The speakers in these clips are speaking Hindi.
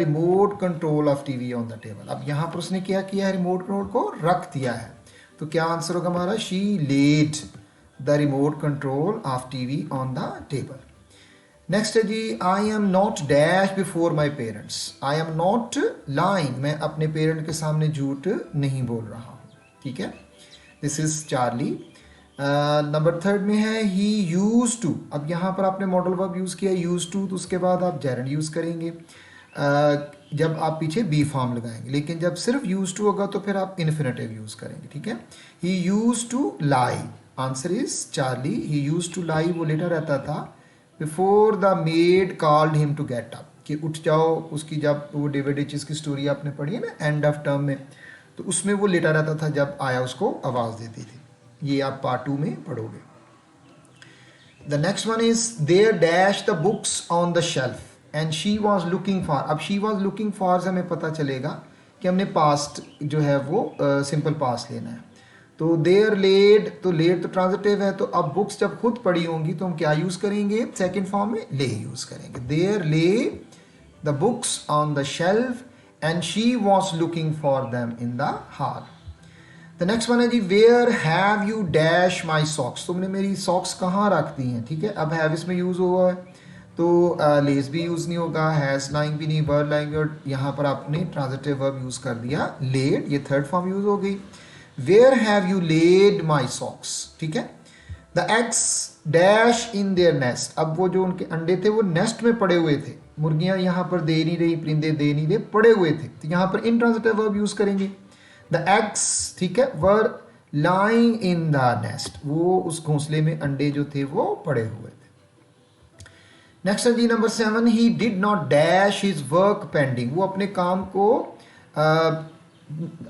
Remote control of TV on the table. अब यहाँ पर उसने क्या किया है, रिमोट कंट्रोल को रख दिया है। तो क्या आंसर होगा हमारा, she laid the remote control of TV on the table. Next है जी, I am not dash before my parents. I am not lying, मैं अपने पेरेंट के सामने झूठ नहीं बोल रहा हूँ। ठीक है, this is Charlie. Number third में है ही यूज टू। अब यहाँ पर आपने मॉडल वर्ब यूज़ किया यूज टू, तो उसके बाद आप जेरंड यूज़ करेंगे जब आप पीछे बी फॉर्म लगाएंगे। लेकिन जब सिर्फ यूज टू होगा तो फिर आप इन्फिनेटिव यूज़ करेंगे। ठीक है, he used to lie, answer is Charlie. He used to lie, वो लेटा रहता था before the maid called him to get up, कि उठ जाओ। उसकी जब वो डेविड रिचेस की स्टोरी आपने पढ़ी है ना एंड ऑफ टर्म में, तो उसमें वो लेटा रहता था जब आया उसको आवाज़ देती थी। ये आप पार्ट 2 में पढ़ोगे। The next one is there dash the books on the shelf and she was looking for. अब शी वॉज लुकिंग फॉर से हमें पता चलेगा कि हमने पास्ट जो है वो सिंपल पास्ट लेना है। तो देयर लेड, तो लेड तो ट्रांजिटिव है, तो अब बुक्स जब खुद पढ़ी होंगी तो हम क्या यूज करेंगे, सेकंड फॉर्म में ले यूज करेंगे। There lay the books on the shelf and she was looking for them in the hall. The next one है जी, where have you dash my socks. तुमने मेरी सॉक्स कहाँ रख दी हैं। ठीक है, अब हैव इसमें यूज हुआ है तो लेस भी यूज नहीं होगा, हैज लाइंग भी नहीं, वर लाइंग, और यहाँ पर आपने ट्रांजिटिव वर्ब यूज कर दिया लेड, ये थर्ड फॉर्म यूज हो गई। Where have you laid my socks. ठीक है, the eggs dash in their nest. अब वो जो उनके अंडे थे वो नेस्ट में पड़े हुए थे। मुर्गियां यहाँ पर दे नहीं रही, परिंदे दे नहीं रहे, पड़े हुए थे, तो यहाँ पर इंट्रांजिटिव वर्ब यूज करेंगे। द एग्स, ठीक है, were lying in the nest, वो उस घोंसले में अंडे जो थे वो पड़े हुए थे। नेक्स्ट है जी number 7, he did not dash his work pending. वो अपने काम को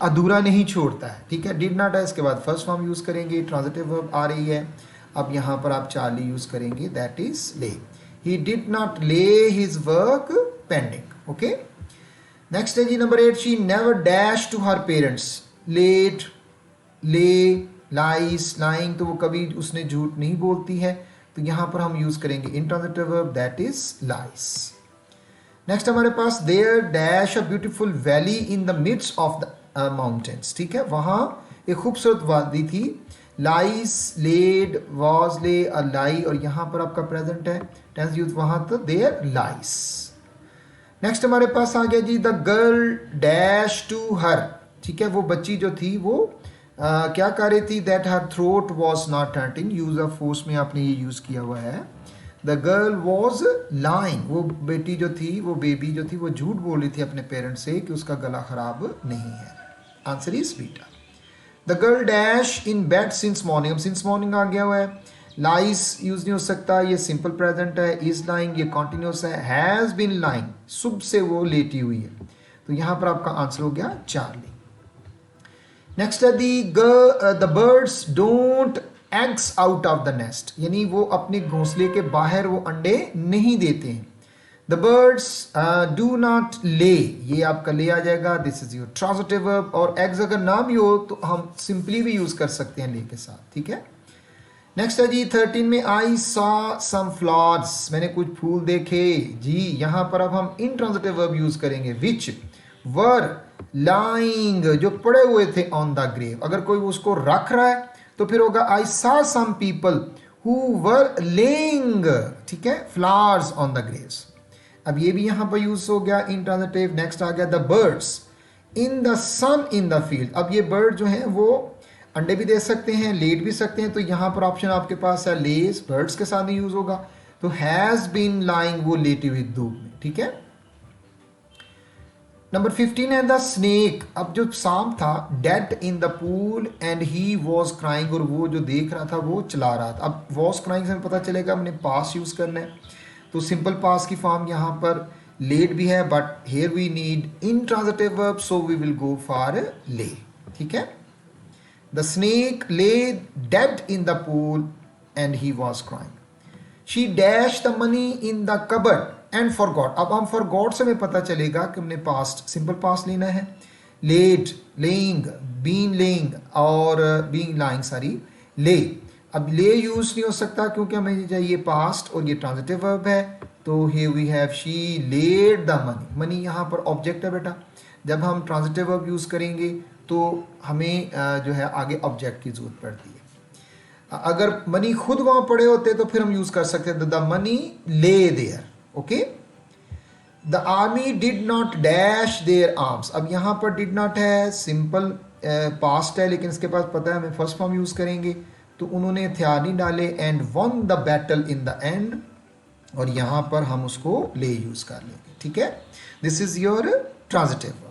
अधूरा नहीं छोड़ता है। ठीक है, डिड नॉट है, इसके बाद फर्स्ट फॉर्म यूज करेंगे, ट्रांजिटिव वर्ब आ रही है। अब यहाँ पर आप चार्ली यूज करेंगे, that is lay. He did not lay his work pending. Okay, next है जी number 8, she never dash to her parents. Let, lay, lies, lying, तो वो कभी उसने झूठ नहीं बोलती है, तो यहाँ पर हम यूज करेंगे intransitive verb, that is lies. Next हमारे पास there dash a beautiful valley in the midst of the mountains. ठीक है, वहाँ एक खूबसूरत वादी थी। लाइस, लेड, वॉज, ले, अ लाई, और यहाँ पर आपका प्रेजेंट है टेंस यूज, वहाँ तो देयर लाइस। नेक्स्ट हमारे पास आ गया जी, the girl dash to her. ठीक है, वो बच्ची जो थी वो क्या कर रही थी, that her throat was not hurting, use of force में आपने ये यूज किया हुआ है। द गर्ल वॉज लाइंग, वो बेटी जो थी, वो बेबी जो थी, वो झूठ बोल रही थी अपने पेरेंट्स से कि उसका गला खराब नहीं है। Answer is beta. The girl dash in bed since morning. अब सिंस मॉर्निंग आ गया हुआ है, लाइस यूज नहीं हो सकता, ये सिंपल प्रेजेंट है। इज लाइंग ये कॉन्टिन्यूस है। हैज बीन लाइंग, सुबह से वो लेटी हुई है, तो यहां पर आपका आंसर हो गया चार्ली। नेक्स्ट है the birds don't eggs out of the nest, यानी वो अपने घोंसले के बाहर वो अंडे नहीं देते हैं। द बर्ड्स डू नॉट ले, ये आपका ले आ जाएगा, this is your transitive verb. और एग्स अगर ना भी हो तो हम सिंपली भी यूज कर सकते हैं ले के साथ। ठीक है, नेक्स्ट है जी 13 में, आई सॉ सम फ्लावर्स, मैंने कुछ फूल देखे जी। यहां पर अब हम इंट्रांजिटिव वर्ब यूज करेंगे, विच वर लाइंग, जो पड़े हुए थे ऑन द ग्रेव। अगर कोई उसको रख रहा है तो फिर होगा I saw some people who were laying, ठीक है, फ्लावर्स ऑन द ग्रेव्स। अब ये भी यहां पर यूज हो गया इंट्रांजिटिव। नेक्स्ट आ गया the birds in the sun in the field. अब ये बर्ड जो है वो अंडे भी दे सकते हैं, लेट भी सकते हैं, तो यहां पर ऑप्शन आपके पास है लेस, बर्ड्स के साथ ही यूज होगा। तो हैज बीन लाइंग, वो लेटी हुई धूप में। ठीक है, नंबर 15 है द स्नेक। अब जो सांप था, dead in the pool and he was crying, और वो जो देख रहा था वो चला रहा था। अब वॉज क्राइंग से हमें पता चलेगा हमने पास यूज करना है, तो सिंपल पास की फॉर्म यहाँ पर लेट भी है, but here we need intransitive verb, so we will go for lay. ठीक है, the snake lay dead in the pool and he was crying. She dash the money in the cupboard and forgot. अब हम फॉरगॉट से हमें पता चलेगा कि हमने पास्ट, सिंपल पास्ट लेना है। लेट, लेइंग, बीन लेइंग और बीइंग लाइंग, सॉरी, ले। अब ले यूज नहीं हो सकता क्योंकि हमें चाहिए पास्ट और ये ट्रांजिटिव वर्ब है। तो here we have she laid the money. Money यहाँ पर ऑब्जेक्ट है बेटा, जब हम ट्रांजिटिव वर्ब यूज़ करेंगे तो हमें जो है आगे ऑब्जेक्ट की जरूरत पड़ती है। अगर मनी खुद वहाँ पड़े होते तो फिर हम यूज़ कर सकते थे the money lay their. Okay, the army did not dash there arms. अब यहाँ पर डिड नॉट है, सिंपल पास्ट है, लेकिन इसके पास पता है हमें फर्स्ट फॉर्म यूज़ करेंगे, तो उन्होंने हथियार नहीं डाले and one the battle in the end, और यहाँ पर हम उसको ले यूज़ कर लेंगे। ठीक है, this is your transitive verb.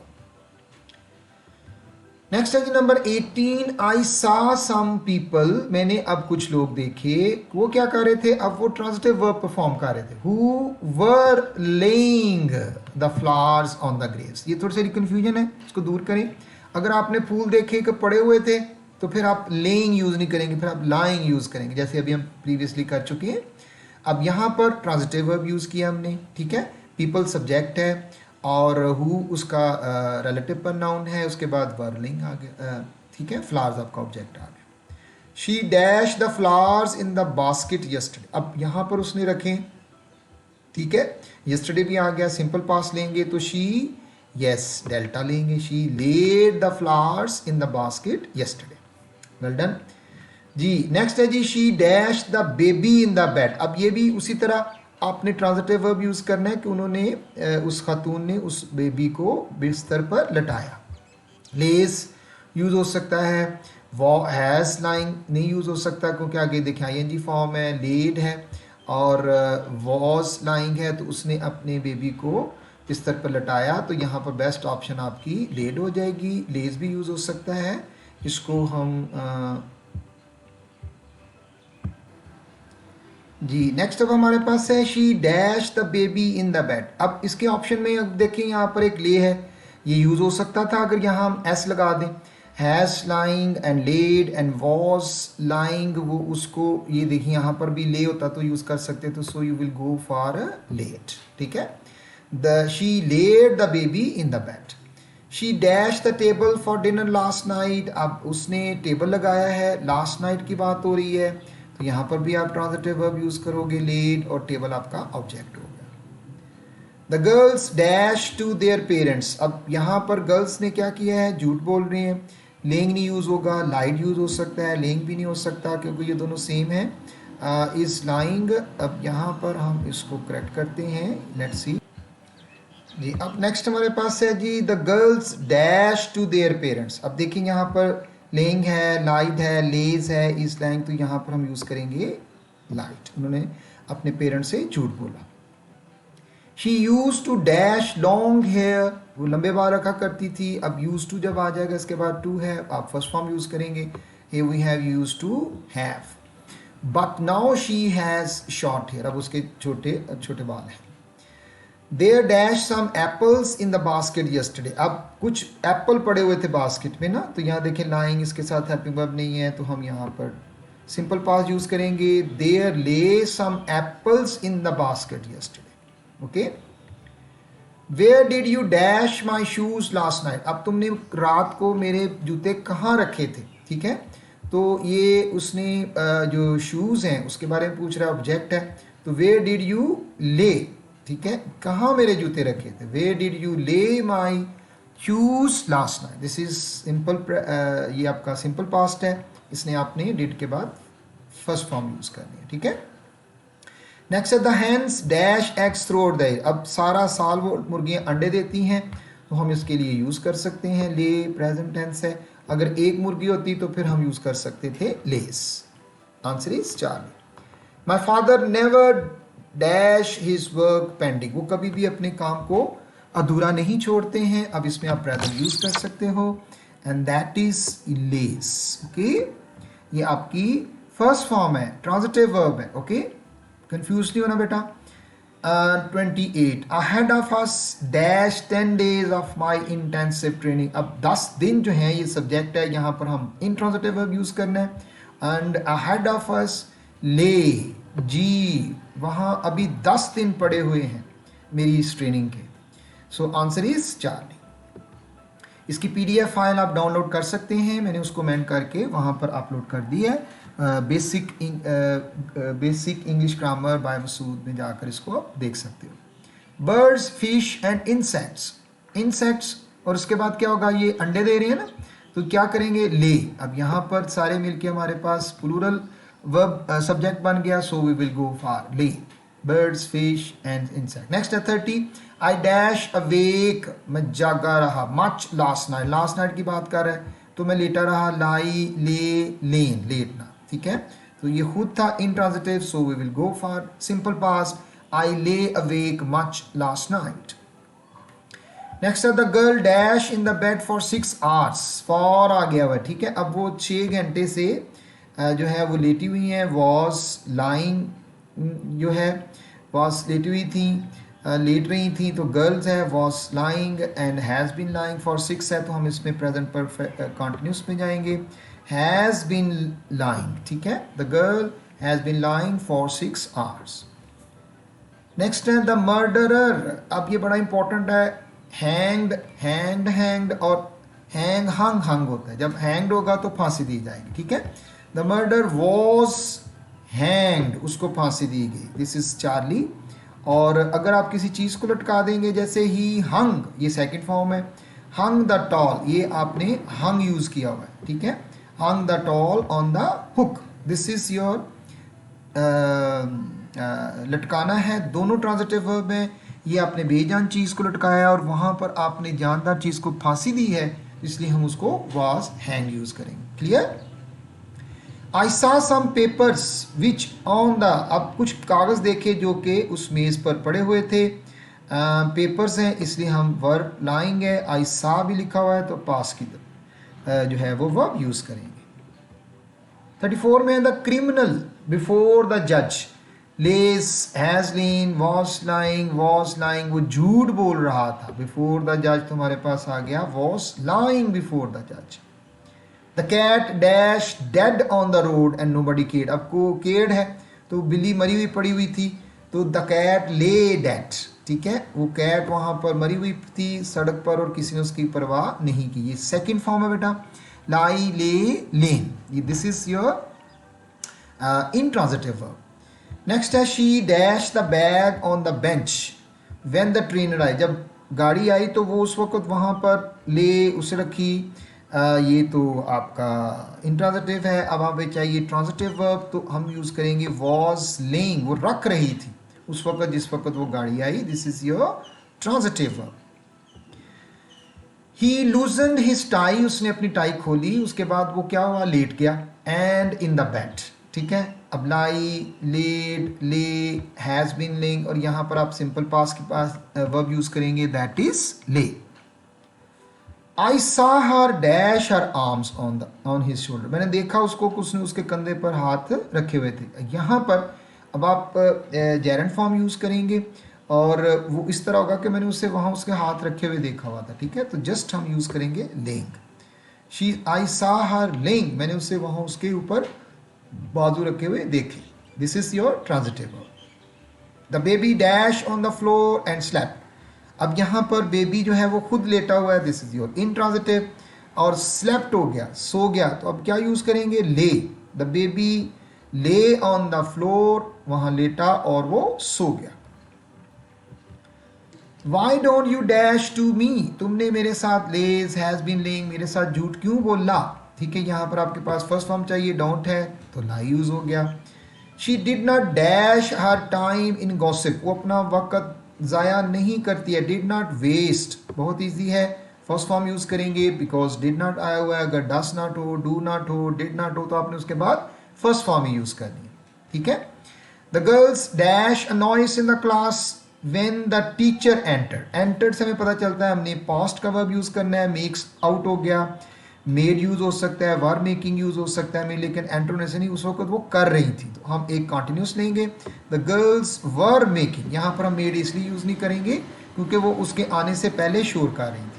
Next है जी नंबर 18, आई सा सम पीपल। मैंने अब कुछ लोग देखे, वो क्या कर रहे थे, अब वो ट्रांजिटिव वर्ब परफॉर्म कर रहे थे, who were laying the flowers on the Graves. ये थोड़ी सी कंफ्यूजन है, इसको दूर करें। अगर आपने फूल देखे कि पड़े हुए थे तो फिर आप लेइंग यूज़ नहीं करेंगे, फिर आप लाइंग यूज़ करेंगे, जैसे अभी हम प्रीवियसली कर चुके हैं। अब यहाँ पर ट्रांजिटिव वर्ब यूज़ किया हमने। ठीक है, पीपल सब्जेक्ट है और हु उसका रिलेटिव प्रोनाउन है, उसके बाद वर्लिंग आ गया। ठीक है, फ्लावर्स आपका ऑब्जेक्ट आ गया। She dash the flowers in the basket yesterday. अब यहाँ पर उसने रखे, ठीक है, यस्टरडे भी आ गया, सिंपल पास लेंगे तो शी, यस डेल्टा लेंगे, she laid the flowers in the basket yesterday. Well done जी। नेक्स्ट है जी, she dash the baby in the bed. अब ये भी उसी तरह आपने ट्रांजिटिव वर्ब यूज़ करना है कि उन्होंने उस खातून ने उस बेबी को बिस्तर पर लटाया। लेस यूज़ हो सकता है, वो हैज़ लाइंग नहीं यूज़ हो सकता क्योंकि आगे देखें आईएनजी फॉर्म है, लेड है और वॉज लाइंग है, तो उसने अपने बेबी को बिस्तर पर लटाया, तो यहाँ पर बेस्ट ऑप्शन आपकी लेड हो जाएगी। लेस भी यूज़ हो सकता है, इसको हम जी। नेक्स्ट अब हमारे पास है she dash the baby in the bed. अब इसके ऑप्शन में अब देखें यहाँ पर एक ले है, ये यूज़ हो सकता था अगर यहाँ हम एस लगा दें, has lying and laid and was lying, वो उसको ये देखिए यहाँ पर भी ले होता तो यूज़ कर सकते, तो so you will go for laid. ठीक है, the she laid the baby in the bed. She dash the table for dinner last night. अब उसने टेबल लगाया है, लास्ट नाइट की बात हो रही है, तो यहाँ पर भी आप ट्रांजिटिव वर्ब यूज़ करोगे, लेड, और टेबल आपका ऑब्जेक्ट होगा। The girls dash to their parents. अब यहाँ पर गर्ल्स ने क्या किया है, झूठ बोल रहे हैं, लेंग नहीं यूज़ होगा, लाइड यूज़ हो सकता है, लेंग भी नहीं हो सकता क्योंकि ये दोनों सेम है। Is lying. अब यहाँ पर हम इसको करेक्ट करते हैं, लेट्स सी जी। अब नेक्स्ट हमारे पास है जी, the girls dash to their parents. अब देखिए यहाँ पर लेइंग है, लाइड है, लेज है, इज लाइंग, तो यहाँ पर हम यूज़ करेंगे लाइट। उन्होंने अपने पेरेंट्स से झूठ बोला। She use to dash long hair, वो लंबे बाल रखा करती थी। अब यूज टू जब आ जाएगा इसके बाद टू है, आप फर्स्ट फॉर्म यूज़ करेंगे, here we have used to have, but now she has short hair। अब उसके छोटे छोटे बाल हैं। There dash some apples in the basket yesterday। अब कुछ एप्पल पड़े हुए थे बास्केट में ना, तो यहाँ देखें लाइंग इसके साथ हेल्पिंग वर्ब नहीं है, तो हम यहाँ पर सिंपल पास यूज़ करेंगे। There lay some apples in the basket yesterday। Okay, Where did you dash my shoes last night। अब तुमने रात को मेरे जूते कहाँ रखे थे। ठीक है, तो ये उसने जो शूज़ हैं उसके बारे में पूछ रहा है, ऑब्जेक्ट है, तो Where did you lay, ठीक है, कहाँ मेरे जूते रखे थे। Where did you lay my shoes last night। This is simple, ये आपका सिंपल पास्ट है, इसने आपने डिड के बाद फर्स्ट फॉर्म यूज करनी है। ठीक है, नेक्स्ट है the hence dash eggs through the air. अब सारा साल वो मुर्गियाँ अंडे देती हैं, तो हम इसके लिए यूज़ कर सकते हैं ले, प्रेजेंट टेंस है। अगर एक मुर्गी होती तो फिर हम यूज़ कर सकते थे less. Answer is Charlie. My father never dash his work pending. वो कभी भी अपने काम को अधूरा नहीं छोड़ते हैं। अब इसमें आप प्रेजेंट यूज कर सकते हो, and that is less. Okay, ये आपकी फर्स्ट फॉर्म है, ट्रांजिटिव वर्ब है। ओके, कंफ्यूज नहीं होना बेटा। 28 ahead of us dash 10 days of my intensive training. अब 10 दिन जो है ये सब्जेक्ट है, यहाँ पर हम इंट्रांजिटिव वर्ब यूज करना है। एंड अहेड ऑफ अस ले, जी, वहाँ अभी 10 दिन पड़े हुए हैं मेरी इस ट्रेनिंग के। So answer is Charlie. इसकी PDF फाइल आप डाउनलोड कर सकते हैं, मैंने उसको मेंट करके वहाँ पर अपलोड कर दी है। Basic English grammar by Masood में जाकर इसको आप देख सकते हो। बर्ड्स, फिश एंड इंसेक्ट्स, और उसके बाद क्या होगा, ये अंडे दे रहे हैं ना, तो क्या करेंगे, ले। अब यहाँ पर सारे मिलके हमारे पास प्लूरल वर्ब सब्जेक्ट बन गया, so we will go for lay. Birds, fish and insect. Next है 30, आई डैश अवेक, मैं जागा रहा, मच लास्ट नाइट की बात कर रहा है, तो मैं लेटा रहा, लाई, ले, लेन, लेटना, ठीक है। तो ये खुद था intransitive, so we will go for simple past, I lay awake much last night. Next है the girl dash in the bed for 6 hours, for आ गया हुआ, ठीक है। अब वो 6 घंटे से जो है वो लेटी हुई हैं, वॉज लाइंग जो है वॉज लेटी हुई थी, लेट रही थी, तो गर्ल्स है, was lying and has been lying for 6 है, तो हम इसमें प्रेजेंट परफेक्ट कंटिन्यूस में जाएंगे, हैज़ बीन लाइंग, ठीक है। The girl has been lying for 6 hours। Next है द मर्डरर, अब ये बड़ा इंपॉर्टेंट है, हैंग्ड और हंग होता है, जब हैंग्ड होगा तो फांसी दी जाएगी, ठीक है। द मर्डर वॉज हैंग्ड, उसको फांसी दी गई, दिस इज चार्ली। और अगर आप किसी चीज़ को लटका देंगे, जैसे ही हंग, ये सेकंड फॉर्म है, हंग द टॉल, ये आपने हंग यूज किया हुआ है, ठीक है। Hung the towel on the hook, this is your लटकाना है, दोनों ट्रांजिटिव वर्ब में। ये आपने बेजान चीज़ को लटकाया और वहाँ पर आपने जानदार चीज़ को फांसी दी है, इसलिए हम उसको वाज हैंग यूज करेंगे। Clear. I saw some papers which on the, अब कुछ कागज़ देखे जो कि उस मेज़ पर पड़े हुए थे, पेपर्स हैं, इसलिए हम वर्ब लाइंग है, आई सा भी लिखा हुआ है, तो पास की जो है वो वर्ब यूज़ करेंगे। 34 में द क्रिमिनल बिफोर द जज less, has lean, was lying, वो झूठ बोल रहा था, बिफोर द जज तुम्हारे पास आ गया, वॉज लाइंग बिफोर द जज। The cat dash dead on the road and nobody cared, अब को केयर्ड है तो बिल्ली मरी हुई पड़ी हुई थी, तो द कैट ले डेड, ठीक है, वो कैट वहां पर मरी हुई थी सड़क पर और किसी ने उसकी परवाह नहीं की, ये सेकंड फॉर्म है बेटा, लाई, ले, लेन, ये this is your intransitive verb. Next है she dash the bag on the bench when the train arrive, जब गाड़ी आई तो वो उस वक्त वहाँ पर ले उसे रखी, ये तो आपका इंट्रांजिटिव है। अब हमें चाहिए ट्रांजिटिव वर्ब, तो हम यूज़ करेंगे वॉज लेइंग, वो रख रही थी उस वक्त जिस वक्त वो गाड़ी आई, this is your transitive verb. He loosened his tie, उसने अपनी टाई खोली, उसके बाद वो क्या हुआ, लेट गया, एंड इन द बेड, ठीक है। अब lie, laid, lay, has been laying, और यहाँ पर आप सिंपल पास के पास वर्ब यूज करेंगे, that is lay. I saw her dash her arms on his shoulder, मैंने देखा उसको, उसने उसके कंधे पर हाथ रखे हुए थे। यहाँ पर अब आप जेरेंट फॉर्म यूज करेंगे और वो इस तरह होगा कि मैंने उसे वहाँ उसके हाथ रखे हुए देखा हुआ था, ठीक है। तो जस्ट हम यूज करेंगे laying, she, I saw her laying, मैंने उसे वहाँ उसके ऊपर बाजू रखे हुए देखे, this is your transitive. The baby dash on the floor and slept, अब यहाँ पर बेबी जो है वो खुद लेटा हुआ है, दिस इज योर इंट्रांजिटिव, और स्लेप्ट हो गया, सो गया, तो अब क्या यूज करेंगे, lay. The baby lay on the floor, वहां लेटा और वो सो गया। Why don't you dash to me, तुमने मेरे साथ, लेज, हैज बीन लेइंग, मेरे साथ झूठ क्यों बोला, ठीक है। यहाँ पर आपके पास फर्स्ट फॉर्म चाहिए, डोंट है, तो लाई यूज हो गया। She did not dash her time in gossip, वो अपना वक्त ज़ाया नहीं करती है, डिड नॉट वेस्ट, बहुत ईजी है, फर्स्ट फॉर्म यूज करेंगे बिकॉज डिड नॉट आया हुआ है, अगर डस नॉट हो, डू नॉट हो, डिड नॉट हो, तो आपने उसके बाद फर्स्ट फॉर्म ही यूज करनी है, ठीक है। The girls dash a noise in the class when the teacher entered, entered से हमें पता चलता है हमने पास्ट का वर्ब यूज करना है, मेक्स आउट हो गया, मेड यूज हो सकता है, वर मेकिंग यूज हो सकता है, लेकिन एंटर होने से नहीं, उस वक्त वो कर रही थी, तो हम एक कंटिन्यूस लेंगे, द गर्ल्स वर मेकिंग, यहाँ पर हम मेड इसलिए यूज नहीं करेंगे क्योंकि वो उसके आने से पहले शोर कर रही थी।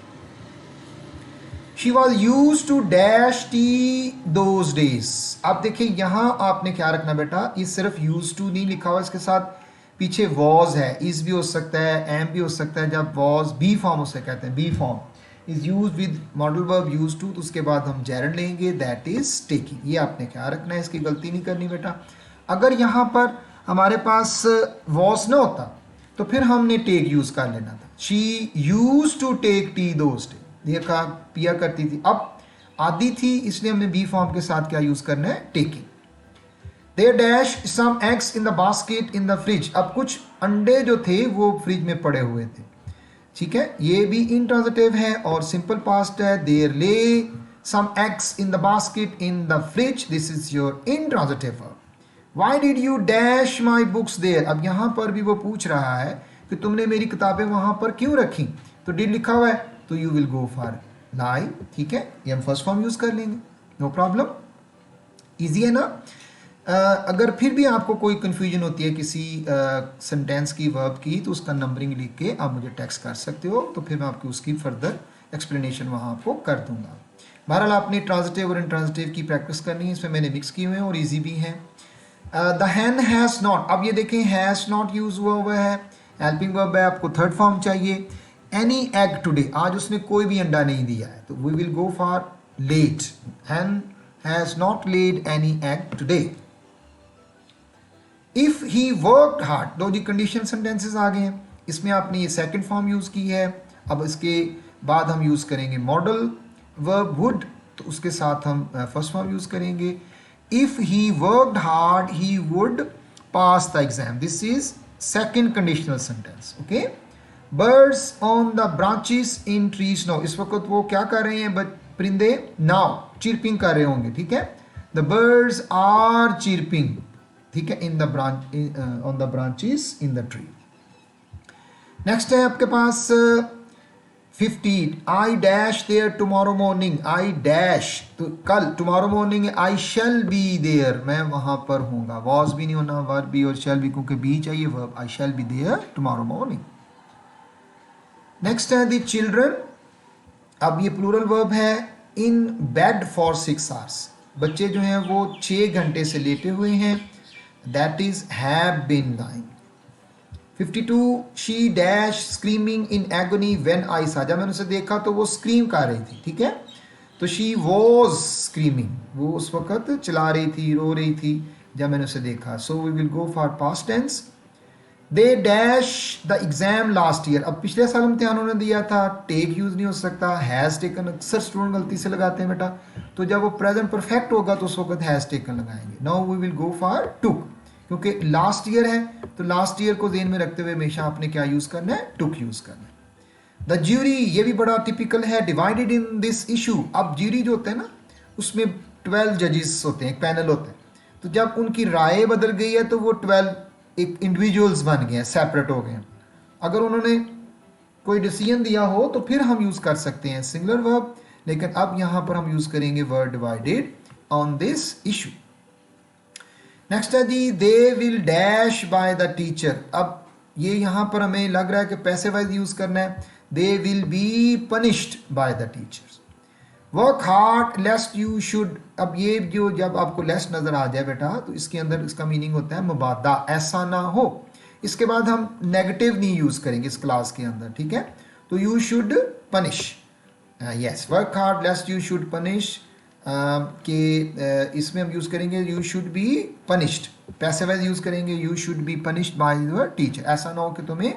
She was use to dash tea those days, अब देखिए यहाँ आपने क्या रखना बेटा, ये सिर्फ यूज टू नहीं लिखा हुआ, इसके साथ पीछे वॉज है, इज भी हो सकता है, एम भी हो सकता है, जब वॉज बी फॉर्म उसे कहते हैं, B form, is use with modal verb use to, तो उसके बाद हम जेरंड लेंगे, दैट इज टेकिंग। ये आपने ख्याल रखना है, इसकी गलती नहीं करनी बेटा। अगर यहाँ पर हमारे पास वॉज ना होता तो फिर हमने टेक यूज कर लेना था। She use to take tea those day, ये कहा पिया करती थी, अब आदि थी इसलिए हमने बी फॉर्म के साथ क्या यूज करना है, taking. They dash some eggs in the basket in the fridge, अब कुछ अंडे जो थे वो फ्रिज में पड़े हुए थे, ठीक है। ये भी इंट्रांजिटिव है और सिंपल पास्ट है। There lay some eggs in the basket in the fridge, this is your intransitive verb. Why did you dash my books there, अब यहां पर भी वो पूछ रहा है कि तुमने मेरी किताबें वहां पर क्यों रखी, तो डिड लिखा हुआ है तो यू विल गो फॉर लाई, ठीक है। ये हम फर्स्ट फॉर्म यूज कर लेंगे, नो प्रॉब्लम, इजी है ना। अगर फिर भी आपको कोई कंफ्यूजन होती है किसी सेंटेंस की, वर्ब की, तो उसका नंबरिंग लिख के आप मुझे टेक्स्ट कर सकते हो, तो फिर मैं आपकी उसकी फर्दर एक्सप्लेनेशन वहाँ आपको कर दूंगा। बहरहाल आपने ट्रांजिटिव और इंट्रांजिटिव की प्रैक्टिस करनी है, इसमें मैंने मिक्स किए हुए हैं और ईजी भी हैं। द हैन हैज़ नॉट, अब ये देखें हैज़ नॉट यूज हुआ है, हेल्पिंग वर्ब है, आपको थर्ड फॉर्म चाहिए। एनी एग टुडे, आज उसने कोई भी अंडा नहीं दिया है, तो we will go for laid, hen has not laid any egg today. If he worked hard, दो जी कंडीशन सेंटेंसेस आ गए हैं, इसमें आपने ये सेकंड फॉर्म यूज की है। अब इसके बाद हम यूज करेंगे मॉडल वर्ब वुड, तो उसके साथ हम फर्स्ट फॉर्म यूज करेंगे। If he worked hard he would pass the exam, this is second conditional sentence, okay. Birds on the branches in trees now, इस वक्त वो क्या कर रहे हैं परिंदे, नाउ चिरपिंग कर रहे होंगे, ठीक है। द बर्ड्स आर चिरपिंग, ठीक है, in the branch on the branches in the tree. Next है आपके पास 50, आई dash there tomorrow morning, I dash तो कल, टुमारो मॉर्निंग है, आई शैल बी देयर, मैं वहां पर होऊंगा, वॉज भी नहीं होना, वर्ब भी और शैल भी, क्योंकि बी चाहिए verb, I shall be there tomorrow morning. Next है द चिल्ड्रन, अब ये प्लूरल वर्ब है, इन बेड फॉर 6 आवर्स, बच्चे जो हैं वो 6 घंटे से लेटे हुए हैं, that is have been lying। 52, she dash screaming in agony when I saw, जब मैंने उसे देखा तो वो स्क्रीम कर रही थी, ठीक है, तो she was screaming, वो उस वक्त चिल्ला रही थी, रो रही थी जब मैंने उसे देखा। so we will go for past tense। they dash the exam last year, अब पिछले साल इम्तिहान उन्होंने दिया था, take यूज नहीं हो सकता, has taken अक्सर स्टूडेंट गलती से लगाते हैं बेटा, तो जब वो प्रेजेंट परफेक्ट होगा तो उस वक्त हैज टेकन लगाएंगे। Now we will go for took, क्योंकि लास्ट ईयर है तो लास्ट ईयर को ध्यान में रखते हुए हमेशा आपने क्या यूज करना है, टुक यूज करना है। द ज्यूरी, ये भी बड़ा टिपिकल है, डिवाइडेड इन दिस इशू, अब ज्यूरी जो होता है ना उसमें 12 जजेस होते हैं, एक पैनल होता है, तो जब उनकी राय बदल गई है तो वो 12 एक इंडिविजुअल्स बन गए हैं, सेपरेट हो गए हैं। अगर उन्होंने कोई डिसीजन दिया हो तो फिर हम यूज कर सकते हैं सिंगुलर वर्ब, लेकिन अब यहां पर हम यूज करेंगे word divided on this issue. Next है जी, they will dash by the teacher, अब ये यहां पर हमें लग रहा है कि पैसे वाइज यूज करना है, they will be punished by the teachers. Work hard लेस्ट you should, अब ये जो जब आपको लेस्ट नजर आ जाए बेटा तो इसके अंदर इसका मीनिंग होता है मुबादा, ऐसा ना हो। इसके बाद हम नेगेटिव नहीं यूज करेंगे इस क्लास के अंदर, ठीक है, तो you should punish, yes, work hard लेस्ट you should punish, कि इसमें हम यूज करेंगे यू शुड बी पनिश्ड, पैसे वाइज यूज करेंगे you should be punished by your teacher, ऐसा ना हो कि तुम्हें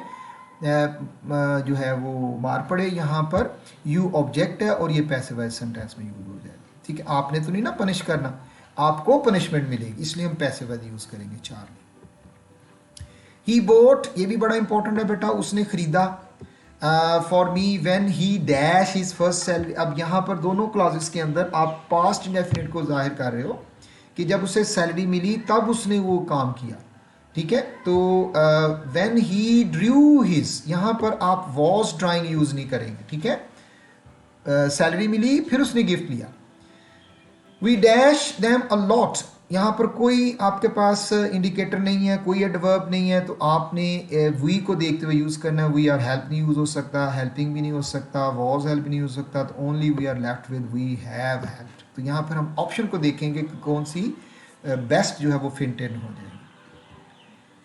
जो है वो मार पड़े। यहाँ पर यू ऑब्जेक्ट है और ये पैसे वाइज सेंटेंस में यूज हो जाए, ठीक है, आपने तो नहीं ना पनिश करना, आपको पनिशमेंट मिलेगी, इसलिए हम पैसे वाइज यूज करेंगे। 4, ही बोट, ये भी बड़ा इंपॉर्टेंट है बेटा, उसने खरीदा, for me when he dash his first salary, अब यहाँ पर दोनों क्लॉजेस के अंदर आप पास्ट इंडेफिनिट को जाहिर कर रहे हो कि जब उसे सैलरी मिली तब उसने वो काम किया, ठीक है, तो व्हेन ही ड्रू हिज, यहाँ पर आप वॉज ड्राइंग यूज नहीं करेंगे, ठीक है, सैलरी मिली फिर उसने गिफ्ट लिया। We dash them a lot, यहाँ पर कोई आपके पास इंडिकेटर नहीं है, कोई एडवर्ब नहीं है, तो आपने वी को देखते हुए यूज करना है। वी आर हेल्प नहीं यूज हो सकता, हेल्पिंग भी नहीं हो सकता, वॉज हेल्प नहीं हो सकता, तो only we are left with we have helped. तो यहाँ पर हम ऑप्शन को देखेंगे कि कौन सी बेस्ट जो है वो फिट इन हो जाएगी।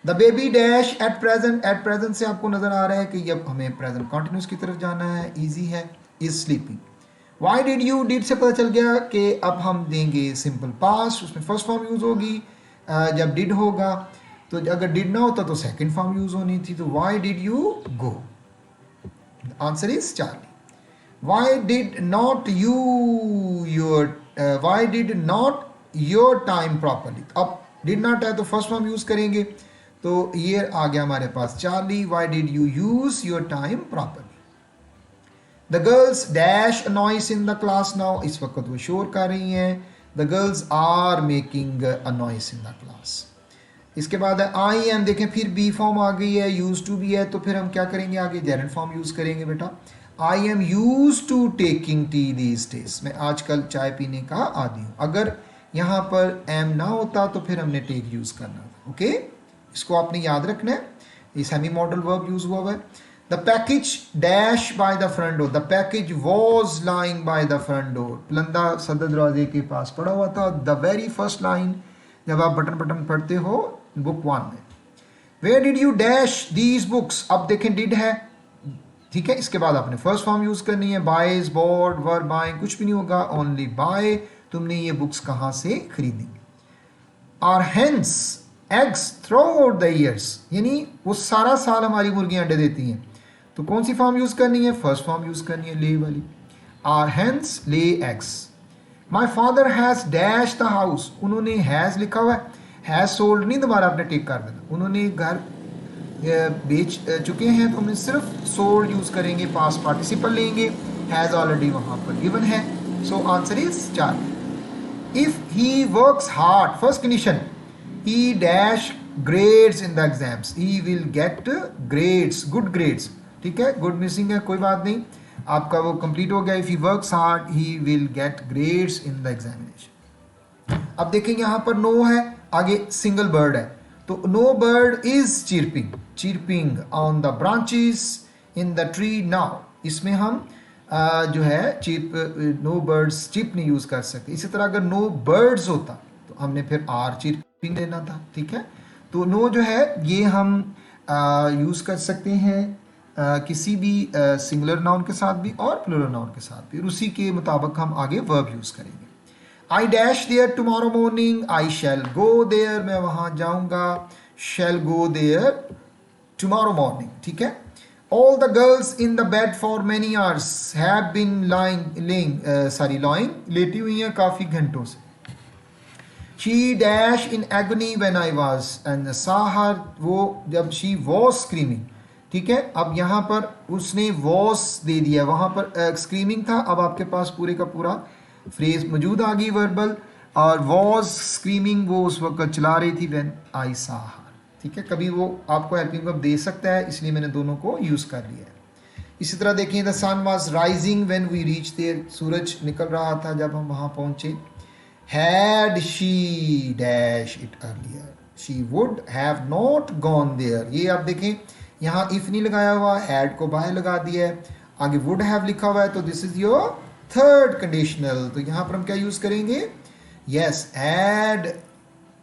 The baby dash at present से आपको नजर आ रहा है कि अब हमें प्रेजेंट कॉन्टिन्यूस की तरफ जाना है, इजी है, is sleeping. Y did you, did से पता चल गया कि अब हम देंगे सिंपल पास्ट, उसमें फर्स्ट फॉर्म यूज होगी जब डिड होगा, तो अगर डिड ना होता तो सेकंड फॉर्म यूज होनी थी, तो Y did you go, answer is Charlie. Why did not you your, why did not your time properly, अब डिड नॉट है तो फर्स्ट फॉर्म यूज करेंगे, तो ये आ गया हमारे पास Charlie, why did you use your time properly. The girls dash noise in the class now, इस वक्त वो शोर कर रही हैं, the girls are making a noise in the class. इसके बाद आई एम, देखें फिर बी फॉर्म आ गई है, यूज टू भी है, तो फिर हम क्या करेंगे आगे, जेरंड फॉर्म यूज करेंगे बेटा। I am use to taking tea these days, मैं आजकल चाय पीने का आदी हूँ। अगर यहाँ पर एम ना होता तो फिर हमने टेक यूज करना था, ओके, इसको आपने याद रखना है, ये सेमी मॉडल वर्ब यूज हुआ है। The package dash by the front door, the package was lying by the front door, लंदा सदर दरवाजे के पास पड़ा हुआ था। द वेरी फर्स्ट लाइन जब आप बटन बटन पढ़ते हो बुक 1 में, where did you dash these books, अब देखें डिड है, ठीक है, इसके बाद आपने फर्स्ट फॉर्म यूज करनी है, बाइज, बॉर्ड, वर बाइंग, कुछ भी नहीं होगा, ओनली बाय, तुमने ये बुक्स कहां से खरीदी। Our hens eggs throughout the years, यानी वो सारा साल हमारी मुर्गियां अंडे देती हैं, तो कौन सी फॉर्म यूज करनी है, फर्स्ट फॉर्म यूज करनी है, ले वाली। Our hens lay eggs. My father has dash the house, उन्होंने हैज लिखा हुआ है, हैज सोल्ड नहीं दोबारा आपने टिक कर देना, उन्होंने घर बेच चुके हैं, तो हमने सिर्फ सोल्ड यूज करेंगे, पास्ट पार्टिसिपल लेंगे, हैज ऑलरेडी वहां पर गिवन है, so answer is 4। If he works hard, first condition, he dash grades in the exams, he will get grades, good grades, ठीक है, गुड मिसिंग है, कोई बात नहीं, आपका वो कंप्लीट हो गया। If he works hard he will get grades in the examination. अब देखेंगे यहाँ पर नो है, आगे सिंगल बर्ड है, तो no bird is chirping, chirping on the branches in the tree now, इसमें हम जो है चिप, नो बर्ड्स चिप नहीं यूज कर सकते। इसी तरह अगर नो बर्ड्स होता तो हमने फिर आर चिरपिंग लेना था, ठीक है, तो नो जो है ये हम यूज कर सकते हैं किसी भी सिंगुलर नाउन के साथ भी और प्लूरल नाउन के साथ भी, उसी के मुताबिक हम आगे वर्ब यूज करेंगे। I dash there tomorrow morning, I shall go there, मैं वहां जाऊंगा, shall go there tomorrow morning, ठीक है। All the girls in the bed for many hours have been lying, लेटी हुई हैं काफी घंटों से। She dash in agony when I was and saw her, वो जब शी वॉज स्क्रीमिंग, ठीक है, अब यहाँ पर उसने वॉस दे दिया, वहाँ पर स्क्रीमिंग था, अब आपके पास पूरे का पूरा फ्रेज मौजूद आ गई वर्बल, और वॉज स्क्रीमिंग वो उस वक्त चला रही थी व्हेन आई सॉ हर, ठीक है, कभी वो आपको हेल्पिंग वर्ब दे सकता है, इसलिए मैंने दोनों को यूज़ कर लिया है। इसी तरह देखिए, the sun was rising when we reach there, सूरज निकल रहा था जब हम वहाँ पहुँचे। Had she dash it earlier, she would have not gone there, ये आप देखें यहाँ इफ नहीं लगाया हुआ, हैड को बाहर लगा दिया है, आगे वुड हैव लिखा हुआ है, तो this is your third conditional, तो यहाँ पर हम क्या यूज करेंगे, यस हैड,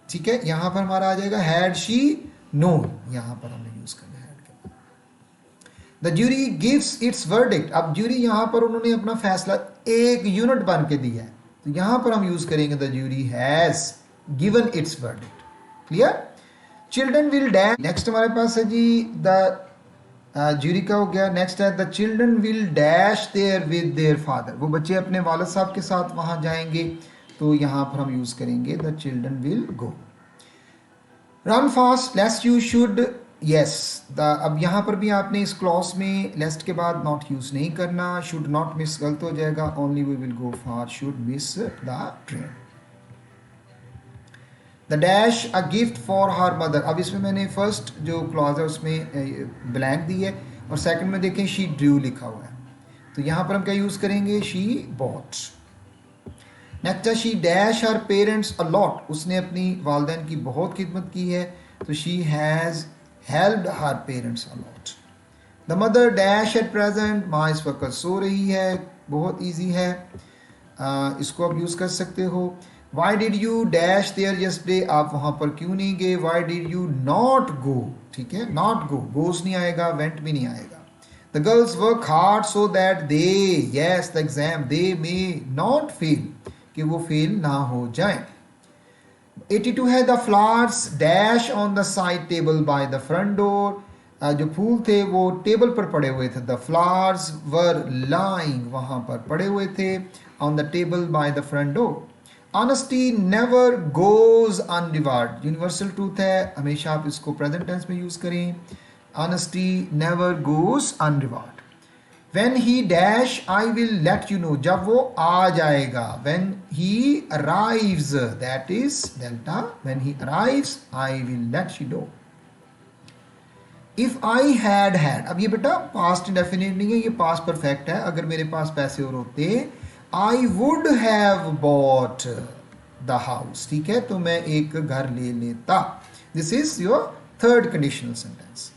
ठीक है, यहाँ पर हमारा आ जाएगा हैड शी नोन, यहाँ पर हमने यूज करना है हैड का। The jury gives it's verdict, अब ज्यूरी यहाँ पर उन्होंने अपना फैसला एक यूनिट बन के दिया है, तो यहाँ पर हम यूज करेंगे the jury has given it's verdict, clear. Children will dash, next हमारे पास है जी द ज्यूरी का हो गया, नेक्स्ट है the children will dash there with their father, वो बच्चे अपने वालिद साहब के साथ वहां जाएंगे, तो यहाँ पर हम यूज करेंगे the children will go. Run fast लेस्ट you should, yes the, अब यहाँ पर भी आपने इस क्लॉज में लेस्ट के बाद नॉट यूज नहीं करना, शुड नॉट मिस गलत हो जाएगा, only we will go for, should miss the train. The dash a gift for her mother, अब इसमें मैंने फर्स्ट जो क्लॉज है उसमें ब्लैंक दी है, और सेकंड में देखें शी ड्रू लिखा हुआ है, तो यहाँ पर हम क्या यूज करेंगे, शी बॉट। नेक्स्ट है she dash her parents a lot, उसने अपनी वालदैन की बहुत खिदमत की है, तो she has helped her parents a lot. The mother dash at present, माँ इस वक्त सो रही है, बहुत ईजी है, इसको आप यूज कर सकते हो। Y did you dash there yesterday, आप वहां पर क्यों नहीं गए. Y did you not go, ठीक है, नॉट गो, गोज नहीं आएगा, वेंट भी नहीं आएगा. The girls work hard so that they, yes the exam, they may not fail, कि वो फेल ना हो जाए. 82 है the flowers dash on the side table by the front door, जो फूल थे वो टेबल पर पड़े हुए थे. द फ्लावर्स वर लाइंग, वहां पर पड़े हुए थे, on the table by the front door. Honesty never goes unrewarded, universal truth है, हमेशा आप इसको प्रेजेंट टेंस में यूज करें. Honesty never goes unrewarded. When he dash I will let you know, जब वो आ जाएगा. When he arrives, that is delta, when he arrives I will let you know. If I had, अब ये बेटा past indefinite नहीं है, ये past perfect है. अगर मेरे पास पैसे और होते I would have bought the house, ठीक है, तो मैं एक घर ले लेता. This is your third conditional sentence.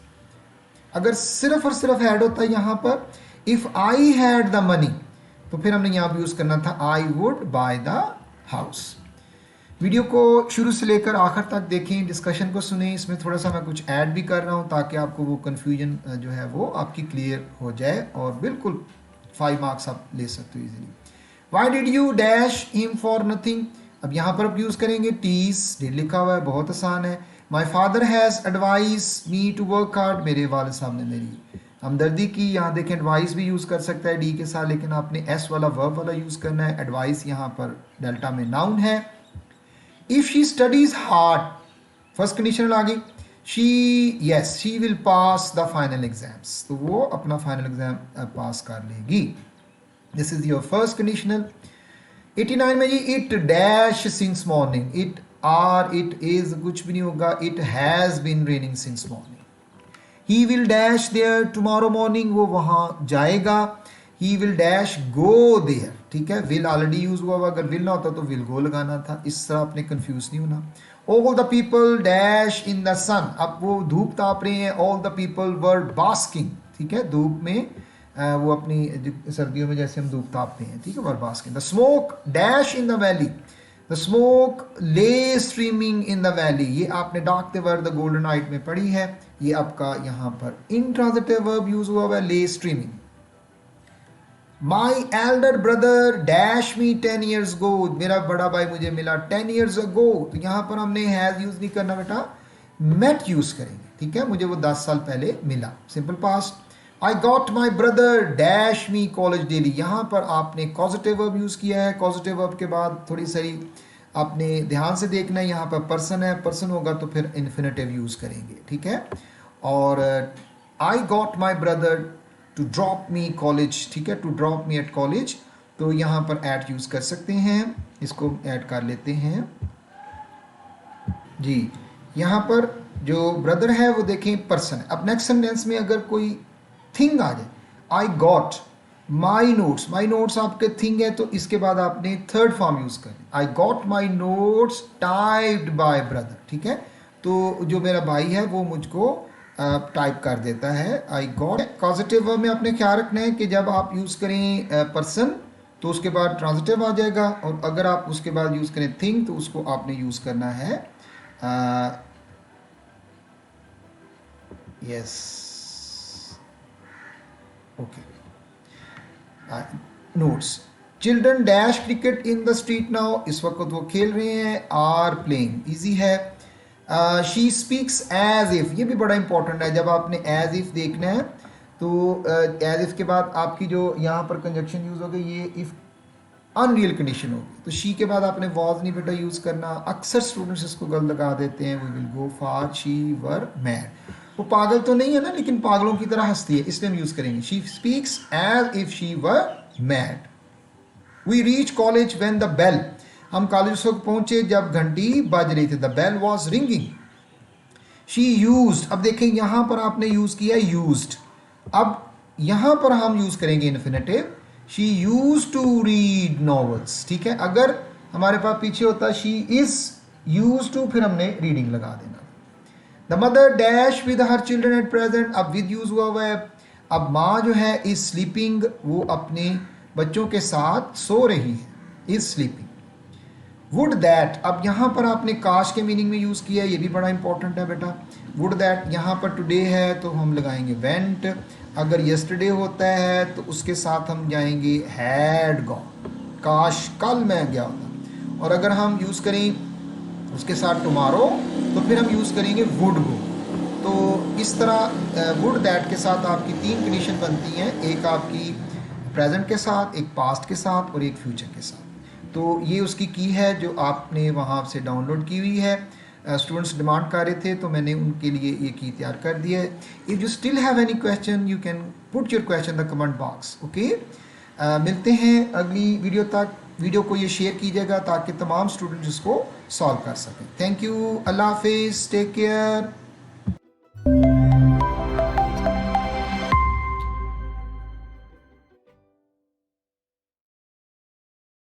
अगर सिर्फ और सिर्फ had होता है यहाँ पर, if I had the money, तो फिर हमने यहां पर यूज करना था I would by the house. Video को शुरू से लेकर आखिर तक देखें, डिस्कशन को सुने. इसमें थोड़ा सा मैं कुछ ऐड भी कर रहा हूं ताकि आपको वो कंफ्यूजन जो है वो आपकी क्लियर हो जाए और बिल्कुल 5 मार्क्स आप ले सकते हो easily. Why did you dash him for nothing, अब यहां पर आप यूज करेंगे टीज, डिड लिखा हुआ है, बहुत आसान है. My father has advice me to work hard, मेरे वाले साहब ने मेरी हमदर्दी की. यहाँ देखें एडवाइस भी यूज़ कर सकता है डी के साथ, लेकिन आपने एस वाला वर्ब वाला यूज़ करना है. एडवाइस यहाँ पर डेल्टा में नाउन है. If she studies hard, first conditional आ गई. She, yes she will pass the final exams, तो वो अपना फाइनल एग्जाम पास कर लेगी. This is your first conditional. 89 में जी it dash since morning, it are it is कुछ भी नहीं होगा. It has been raining since morning. He will dash there tomorrow morning, वो वहाँ जाएगा. He will dash go there, ठीक है, will already use हुआ, अगर will ना होता तो will go लगाना था. इस तरह आपने कंफ्यूज नहीं होना. All the people dash in the sun, अब वो धूप ताप रहे हैं. All the people were basking, ठीक है, धूप में वो अपनी सर्दियों में जैसे हम धूप तापते हैं, ठीक है, were basking. The smoke dash in the valley, the smoke lay streaming in the valley, ये आपने डाकते वर्ड द गोल्डन नाइट में पढ़ी है. ये आपका यहां पर इंट्रांजिटिव वर्ब यूज हुआ है, ले streaming. My elder brother dash me 10 years ago, मेरा बड़ा भाई मुझे मिला 10 years ago, तो यहां पर हमने हैज यूज नहीं करना बेटा, मेट यूज करेंगे, ठीक है, मुझे वो 10 साल पहले मिला, simple past. I got my brother dash me college daily, यहां पर आपने कॉजिटिव वर्ब यूज किया है. कॉजिटिव वर्ब के बाद थोड़ी सारी आपने ध्यान से देखना है, यहाँ पर पर्सन है, पर्सन होगा तो फिर इन्फिनेटिव यूज करेंगे, ठीक है. और I got my brother to drop me college, ठीक है, to drop me at college, तो यहाँ पर एट यूज कर सकते हैं. इसको ऐड कर लेते हैं जी. यहाँ पर जो ब्रदर है वो देखें पर्सन है. अब नेक्स्ट सेंटेंस में अगर कोई थिंग आ जाए, I got my notes, my notes आपके थिंग है, तो इसके बाद आपने थर्ड फॉर्म यूज करें. I got my notes typed by brother, ठीक है, तो जो मेरा भाई है वो मुझको टाइप कर देता है. I got. पॉजिटिव वर्ब में आपने ख्याल रखना है कि जब आप यूज करें पर्सन तो उसके बाद ट्रांजिटिव आ जाएगा, और अगर आप उसके बाद यूज करें थिंग तो उसको आपने यूज करना है yes, okay. Notes. Children dash cricket in the street now, इस वक्त वो खेल रहे हैं. आर प्लेइंग, इजी है. शी स्पीक्स एज इफ, ये भी बड़ा इंपॉर्टेंट है. जब आपने एज इफ देखना है तो एज इफ के बाद आपकी जो यहाँ पर कंजक्शन यूज होगी ये इफ अनरियल कंडीशन होगी, तो शी के बाद आपने वॉज नहीं बेटा यूज करना. अक्सर स्टूडेंट्स इसको गलत लगा देते हैं. We will go for, she were mad, वो पागल तो नहीं है ना, लेकिन पागलों की तरह हंसती है, इसलिए हम यूज करेंगे she speaks as if she were mad. We reach college when the bell, हम कॉलेज उस वक्त पहुंचे जब घंटी बज रही थी. The bell was ringing. She used, अब देखें यहां पर आपने यूज किया यूज्ड, अब यहां पर हम यूज करेंगे infinitive. She use to read novels, ठीक है. अगर हमारे पास पीछे होता शी इज यूज टू, फिर हमने रीडिंग लगा देना. The mother dash with her children at present, अब विद यूज हुआ है. अब माँ जो है इज स्लीपिंग, वो अपने बच्चों के साथ सो रही है, इज स्लीपिंग. वुड दैट, अब यहाँ पर आपने काश के मीनिंग में यूज़ किया है, ये भी बड़ा इंपॉर्टेंट है बेटा। वुड दैट यहाँ पर टुडे है तो हम लगाएंगे वेंट, अगर यस्टरडे होता है तो उसके साथ हम जाएंगे हैड गॉन, काश कल मैं गया होता। और अगर हम यूज़ करें उसके साथ टुमारो तो फिर हम यूज़ करेंगे वुड गो। तो इस तरह वुड दैट के साथ आपकी 3 कंडीशन बनती हैं, एक आपकी प्रेजेंट के साथ, एक पास्ट के साथ और एक फ्यूचर के साथ। तो ये उसकी की है जो आपने वहाँ से डाउनलोड की हुई है। स्टूडेंट्स डिमांड कर रहे थे तो मैंने उनके लिए ये की तैयार कर दिया है। If you still have any question you can put your question in the comment box. Okay, मिलते हैं अगली वीडियो तक। वीडियो को ये शेयर कीजिएगा ताकि तमाम स्टूडेंट्स इसको सॉल्व कर सकें। थैंक यू, अल्लाह हाफिज़, टेक केयर।